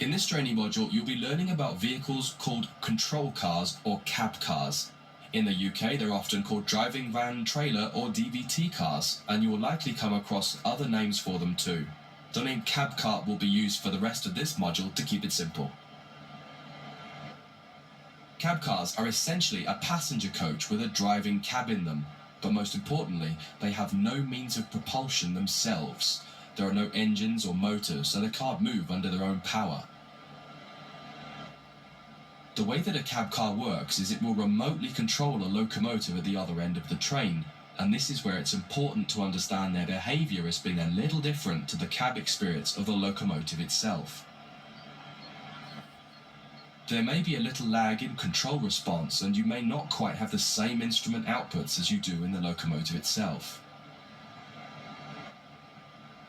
In this training module, you'll be learning about vehicles called control cars or cab cars. In the UK, they're often called driving van trailer or DVT cars, and you will likely come across other names for them too. The name cab car will be used for the rest of this module to keep it simple. Cab cars are essentially a passenger coach with a driving cab in them, but most importantly, they have no means of propulsion themselves. There are no engines or motors, so they can't move under their own power. The way that a cab car works is it will remotely control a locomotive at the other end of the train, and this is where it's important to understand their behaviour as being a little different to the cab experience of the locomotive itself. There may be a little lag in control response, and you may not quite have the same instrument outputs as you do in the locomotive itself.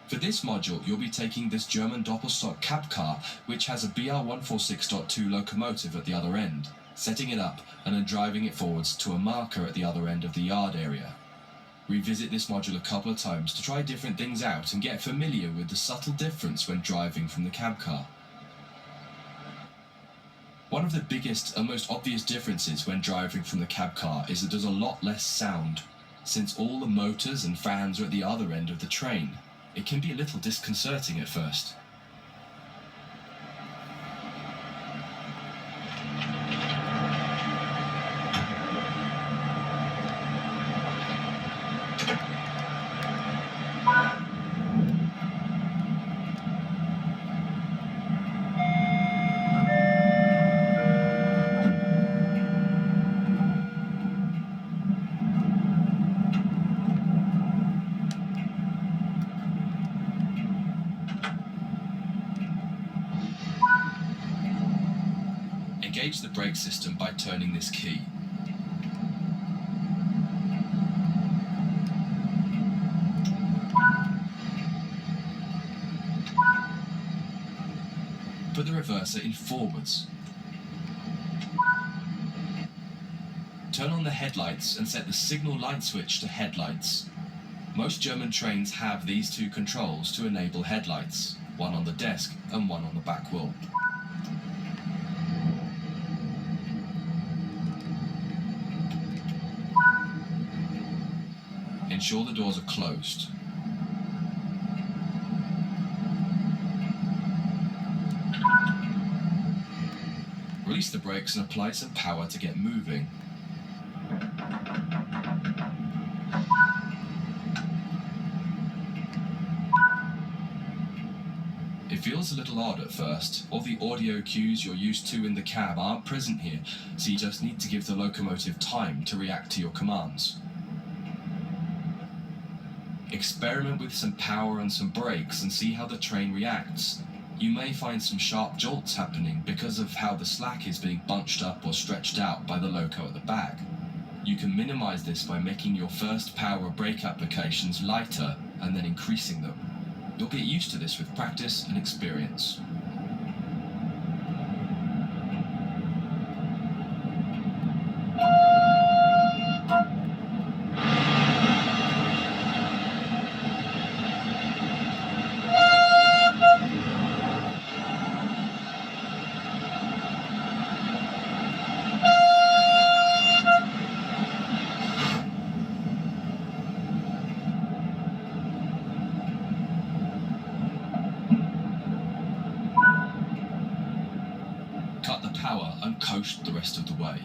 For this module, you'll be taking this German Doppelstock cab car, which has a BR146.2 locomotive at the other end, setting it up and then driving it forwards to a marker at the other end of the yard area. Revisit this module a couple of times to try different things out and get familiar with the subtle difference when driving from the cab car. One of the biggest and most obvious differences when driving from the cab car is that there's a lot less sound. Since all the motors and fans are at the other end of the train, it can be a little disconcerting at first. Engage the brake system by turning this key. Put the reverser in forwards. Turn on the headlights and set the signal light switch to headlights. Most German trains have these two controls to enable headlights, one on the desk and one on the back wheel. Ensure the doors are closed. Release the brakes and apply some power to get moving. It feels a little odd at first. All the audio cues you're used to in the cab aren't present here, so you just need to give the locomotive time to react to your commands. Experiment with some power and some brakes and see how the train reacts. You may find some sharp jolts happening because of how the slack is being bunched up or stretched out by the loco at the back. You can minimize this by making your first power brake applications lighter and then increasing them. You'll get used to this with practice and experience. Cut the power and coast the rest of the way.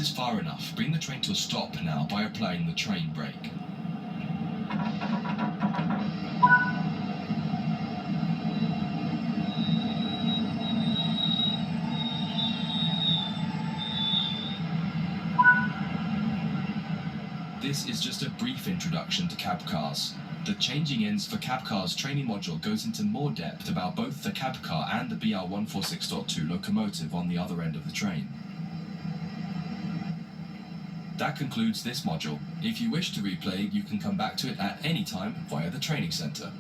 is far enough. Bring the train to a stop now by applying the train brake. This is just a brief introduction to cab cars. The changing ends for cab cars training module goes into more depth about both the cab car and the BR146.2 locomotive on the other end of the train. That concludes this module. If you wish to replay, you can come back to it at any time via the training centre.